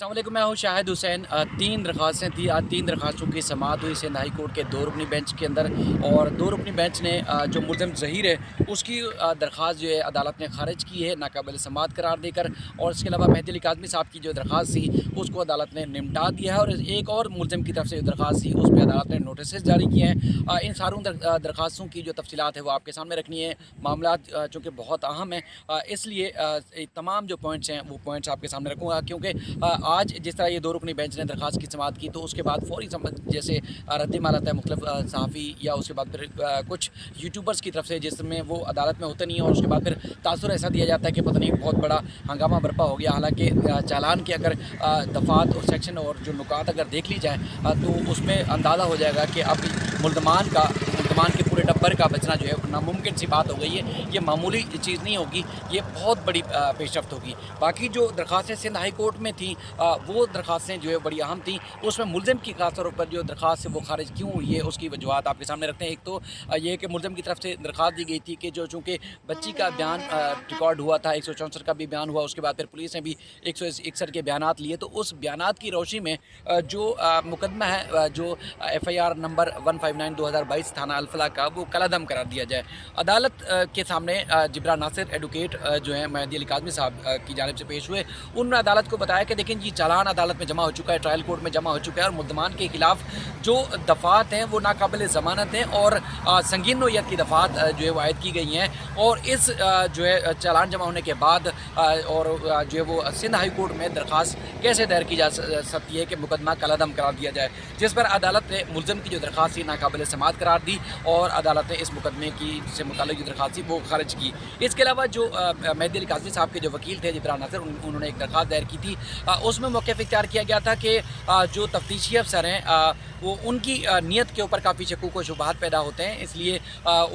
अस्सलाम वालेकुम, मैं हूँ शाहिद हुसैन। तीन दरख्वास्तें थी। आज तीन दरख्वास्तों की समाअत हुई सिंध हाई कोर्ट के दो रुकनी बेंच के अंदर। और दो रुकनी बेंच ने जो मुल्ज़िम ज़हीर है उसकी दरख्वास्त जो है अदालत ने ख़ारिज की है नाकाबिल समाअत करार देकर। और इसके अलावा मेहदी अली काज़मी साहब की जो दरख्वास्त थी उसको अदालत ने निपटा दिया है। और एक और मुल्ज़िम की तरफ से जो दरख्वास्त थी उस पर अदालत ने नोटिस जारी किए हैं। इन सारों दरख्वास्तों की जो तफसीलात है वो आपके सामने रखनी है। मामला चूँकि बहुत अहम है, इसलिए तमाम जो पॉइंट्स हैं वो पॉइंट्स आपके सामने रखूँगा, क्योंकि आज जिस तरह ये दो रुकनी बेंच ने दरख्वास्त की समाअत की तो उसके बाद फौरी जैसे रद्दमल आता है मुख्तलिफ सहाफ़ी या उसके बाद फिर कुछ यूट्यूबर्स की तरफ से, जिसमें वो अदालत में होते नहीं हैं, और उसके बाद फिर तासुर ऐसा दिया जाता है कि पता नहीं बहुत बड़ा हंगामा बर्पा हो गया। हालांकि चालान के अगर दफ़ात और सेक्शन और जो नुकात अगर देख ली जाए तो उसमें अंदाज़ा हो जाएगा कि अब मुल्ज़मान के पूरे टब्बर का बचना जो है नामुमकिन सी बात हो गई है। ये मामूली चीज़ नहीं होगी, ये बहुत बड़ी पेशरफ्त होगी। बाकी जो दरख्वास्तें सिंध हाई कोर्ट में थी वो दरख्वास्तें जो है बड़ी अहम थी। उसमें मुल्ज़िम की खास तौर पर जो दरख्वास्त है वो खारिज क्यों हुई है उसकी वजूहत आपके सामने रखते हैं। एक तो ये कि मुल्ज़िम की तरफ से दरख्वास्त दी गई थी कि जो चूँकि बच्ची का बयान रिकॉर्ड हुआ था, 164 का भी बयान हुआ, उसके बाद फिर पुलिस ने भी 161 के बयान लिए, तो उस बयान की रोशनी में जो मुकदमा है जो FIR नंबर 159/2022 थाना अल्फला का वो कलादम करार दिया जाए। अदालत के सामने जिब्रा नासिर एडवोकेट जो है मेहदी अली काज़मी साहब की जानिब से पेश हुए। उन्होंने अदालत को बताया कि देखें जी, चालान अदालत में जमा हो चुका है, ट्रायल कोर्ट में जमा हो चुका है, और मुल्ज़मान के खिलाफ जो दफ़ात हैं वो नाकाबिल ज़मानत हैं और संगीन नोयत की दफ़ात जो है वो आयद की गई हैं। और इस जो है चालान जमा होने के बाद और जो है वो सिंध हाई कोर्ट में दरख्वास्त कैसे दायर की जा सकती है कि मुकदमा कलादम करार दिया जाए, जिस पर अदालत ने मुल्ज़िम की जो दरख्वास्त थी नाकाबिल समाअत करार दी और अदालत ने इस मुकदमे की से मुताल्लिक़ जो दरख्वास्त थी वो खारिज की। इसके अलावा जो मेहदी अली काज़मी साहब के जो वकील थे जिब्रा नासिर, उन्होंने एक दरख्वास्त दायर की थी। उसमें मौक़िफ़ इख्तियार किया गया था कि जो तफ्तीशी अफसर हैं वो उनकी नीयत के ऊपर काफ़ी शकूक व शुबहात पैदा होते हैं, इसलिए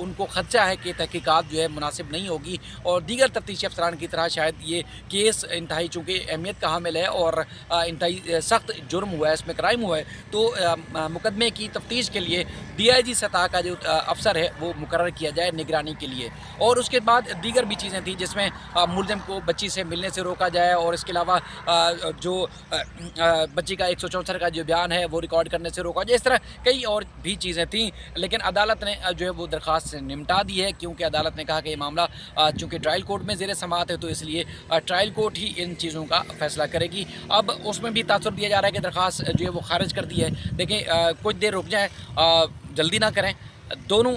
उनको ख़दशा है कि तहक़ीक़ात जो है मुनासिब नहीं होगी और दीगर तफ्तीशी अफसरान की तरह शायद ये केस इंतहाई चूँकि अहमियत का हामिल है और इंतहाई सख्त जुर्म हुआ है, इसमें क्राइम हुआ है, तो मुकदमे की तफ्तीश के लिए DIG सतह का जो अफसर है वो मुकर्रर किया जाए निगरानी के लिए। और उसके बाद दीगर भी चीज़ें थी जिसमें मुल्ज़िम को बच्ची से मिलने से रोका जाए, और इसके अलावा जो बच्ची का 164 का जो बयान है वो रिकॉर्ड करने से रोका जाए। इस तरह कई और भी चीज़ें थीं, लेकिन अदालत ने जो है वो दरख्वास्त से निपटा दी है, क्योंकि अदालत ने कहा कि ये मामला चूँकि ट्रायल कोर्ट में ज़ेर समाअत है तो इसलिए ट्रायल कोर्ट ही इन चीज़ों का फ़ैसला करेगी। अब उसमें भी तासुर दिया जा रहा है कि दरख्वास्त जो है वो खारिज कर दी है। देखें, कुछ देर रुक जाएँ, जल्दी ना करें। दोनों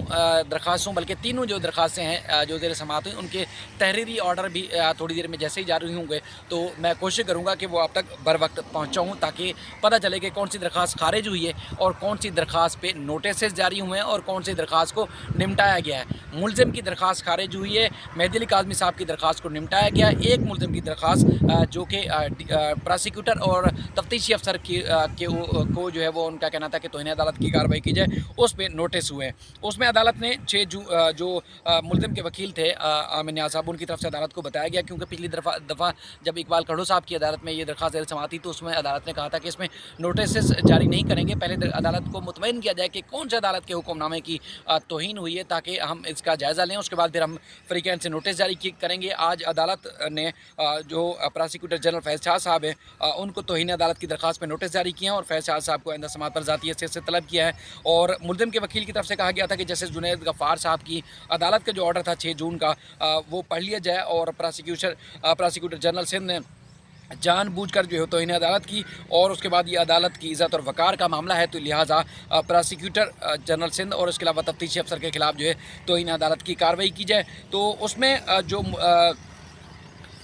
दरख्वास्तों बल्कि तीनों जो दरख्वास्तें हैं जो ज़ेर समाअत हुई उनके तहरीरी ऑर्डर भी थोड़ी देर में जैसे ही जारी होंगे तो मैं कोशिश करूँगा कि वो आप तक बर वक्त पहुँचाऊँ, ताकि पता चले कि कौन सी दरख्वास्त खारिज हुई है और कौन सी दरख्वास्त पे नोटिस जारी हुए हैं और कौन सी दरख्वास्त को निपटाया गया है। मुल्ज़िम की दरख्वास्त खारिज हुई है, मेहदी अली काज़मी साहब की दरख्वास्त को निपटाया गया। एक मुल्ज़िम की दरख्वास्त जो कि प्रोसिक्यूटर और तफ्तीशी अफसर को जो है वो उनका कहना था कि तौहीन अदालत की कार्रवाई की जाए, उस पर नोटिस हुए। उसमें अदालत ने 6 जो मुल्ज़िम के वकील थे आमिर नियाज़ साहब, उनकी तरफ से अदालत को बताया गया, क्योंकि पिछली दफ़ा जब इकबाल खड़ो साहब की अदालत में ये दरख्वास्त ज़ेर समाअत थी तो उसमें अदालत ने कहा था कि इसमें नोटिस जारी नहीं करेंगे, पहले अदालत को मुतमईन किया जाए कि कौन से अदालत के हुक्मनामे की तौहीन हुई है, ताकि हम इसका जायज़ा लें, उसके बाद फिर हम फ़रीक़ैन से नोटिस जारी करेंगे। आज अदालत ने जो प्रोसिक्यूटर जनरल फैज़ शाह साहब हैं उनको तौहीन अदालत की दरख्वास्त पर नोटिस जारी किए हैं और फैज़ शाह साहब को आइंदा समाअत पर ज़ाती हैसियत से तलब किया है। और मुल्ज़िम के वकील की तरफ से कहा गया था कि जस्टिस जुनैद गफ़ार साहब की अदालत का जो ऑर्डर था 6 जून का वो पढ़ लिया जाए, और प्रोसिक्यूटर जनरल सिंध ने जानबूझकर जो है तौहीन अदालत की, और उसके बाद ये अदालत की इज़्ज़त और वक़ार का मामला है, तो लिहाजा प्रोसिक्यूटर जनरल सिंध और इसके अलावा तफ्तीशी अफसर के खिलाफ जो है तौहीन अदालत की कार्रवाई की जाए। तो उसमें जो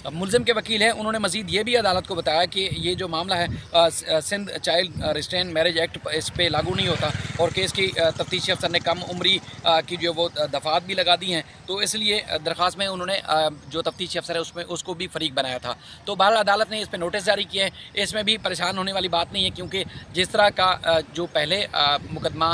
मुल्ज़िम के वकील हैं उन्होंने मज़ीद ये भी अदालत को बताया कि ये जो मामला है Sindh child restraint marriage act इस पर लागू नहीं होता, और केस की तफ्तीशी अफसर ने कम उम्री की जो वो दफ़ात भी लगा दी हैं, तो इसलिए दरख्वास्त में उन्होंने जो तफ्तीशी अफसर है उसमें उसको भी फ़रीक बनाया था। तो बहरहाल अदालत ने इस पर नोटिस जारी किए हैं। इसमें भी परेशान होने वाली बात नहीं है, क्योंकि जिस तरह का जो पहले मुकदमा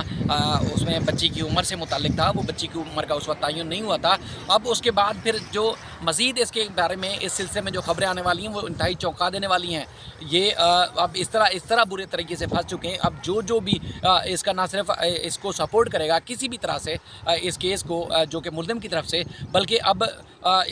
उसमें बच्ची की उम्र से मुताल्लिक था, वो बच्ची की उम्र का उस वक्त तयन नहीं हुआ था। अब उसके बाद फिर जो मज़ीद इसके बारे में इस सिलसिले में जो खबरें आने वाली हैं वो इंतहाई चौंका देने वाली हैं। ये अब इस तरह बुरे तरीके से फंस चुके हैं। अब जो भी इसका ना सिर्फ इसको सपोर्ट करेगा किसी भी तरह से इस केस को जो कि मुल्ज़िम की तरफ से, बल्कि अब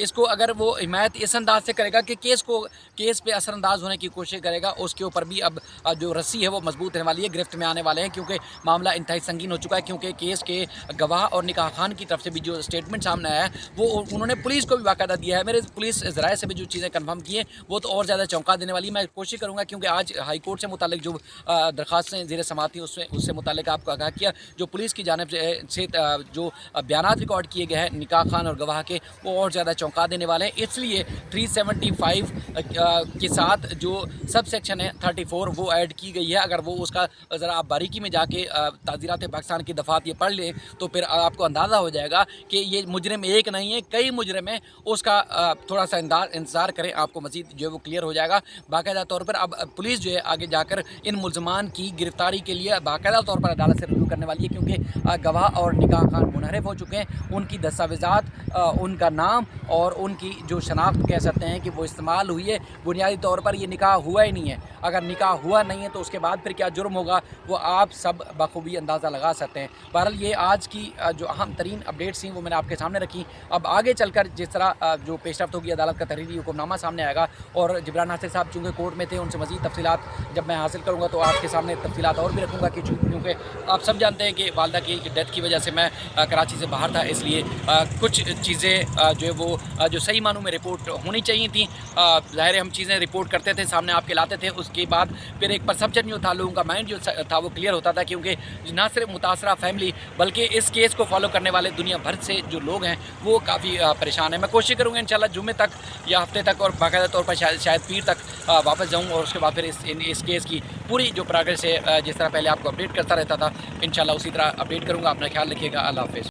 इसको अगर वो हिमायत इस अंदाज से करेगा कि केस पे असरअंदाज होने की कोशिश करेगा, उसके ऊपर भी अब जो रस्सी है वो मजबूत रहने वाली है, गिरफ्त में आने वाले हैं, क्योंकि मामला इंतहाई संगीन हो चुका है। क्योंकि केस के गवाह और निकाह खान की तरफ से भी जो स्टेटमेंट सामने आया है वो उन्होंने पुलिस को भी बाकायदा दिया है। मेरे पुलिस ज़राए से भी जो चीज़ें कन्फर्म की हैं वो तो और ज़्यादा चौंका देने वाली। मैं कोशिश करूँगा, क्योंकि आज हाई कोर्ट से मुतालिक जो दरख्वास्तें ज़ेर समाअत थी उससे मुतालिक आपको आगाह किया। जो पुलिस की जानिब से जो बयानात रिकॉर्ड किए गए हैं निकाह खान और गवाह के, वो और ज़्यादा चौंका देने वाले हैं। इसलिए 375 के साथ जो सब सेक्शन है 34 वो ऐड की गई है। अगर वो उसका ज़रा आप बारीकी में जाके ताज़ीरात पाकिस्तान की दफ़ात ये पढ़ लें तो फिर आपको अंदाज़ा हो जाएगा कि ये मुजरिम एक नहीं है, कई मुजरिम हैं। उसका थोड़ा सा इंतज़ार करें, आपको मज़ीद जो है वो क्लियर हो जाएगा। बाकायदा तौर पर अब पुलिस जो है आगे जाकर इन मुल्ज़मान की गिरफ़्तारी के लिए बाकायदा तौर पर अदालत से रिव्यू करने वाली है, क्योंकि गवाह और निकाह खान मुनहरफ हो चुके हैं। उनकी दस्तावेज़ात, उनका नाम और उनकी जो शनाख्त कह सकते हैं कि वो इस्तेमाल हुई है, बुनियादी तौर पर ये निकाह हुआ ही नहीं है। अगर निकाह हुआ नहीं है तो उसके बाद फिर क्या जुर्म होगा वो आप सब बखूबी अंदाज़ा लगा सकते हैं। बहरहाल ये आज की जो अहम तरीन अपडेट्स थी वो मैंने आपके सामने रखी। अब आगे चलकर जिस तरह जो पेशरफ्त होगी, अदालत का तहरीरी हुक्मनामा सामने आएगा और जिब्रान नासिर साहब चूँकि कोर्ट में थे, उनसे मज़ीद तफसीलात जब मैं हासिल करूँगा तो आपके सामने तफसीलात और भी रखूँगा, क्योंकि आप सब जानते हैं कि वालदा की डेथ की वजह से मैं कराची से बाहर था, इसलिए कुछ चीज़ें जो है वो जो सही मानों में रिपोर्ट होनी चाहिए थी। ज़ाहिर है हम चीज़ें रिपोर्ट करते थे, सामने आपके लाते थे, उसके बाद फिर एक परसेप्शन जो था, लोगों का माइंड जो था वो क्लियर होता था, क्योंकि ना सिर्फ मुतासरा फैमिली बल्कि इस केस को फॉलो करने वाले दुनिया भर से जो लोग हैं वो काफ़ी परेशान हैं। मैं कोशिश करूँगा इंशाल्लाह जुम्मे तक या हफ्ते तक और बाकायदा तौर पर शायद पीर तक वापस जाऊँ और उसके बाद फिर इस केस की पूरी जो प्रोग्रेस है जिस तरह पहले आपको अपडेट करता रहता था, इंशाल्लाह उसी तरह अपडेट करूँगा। अपना ख्याल रखिएगा। अल्लाह हाफ़िज़।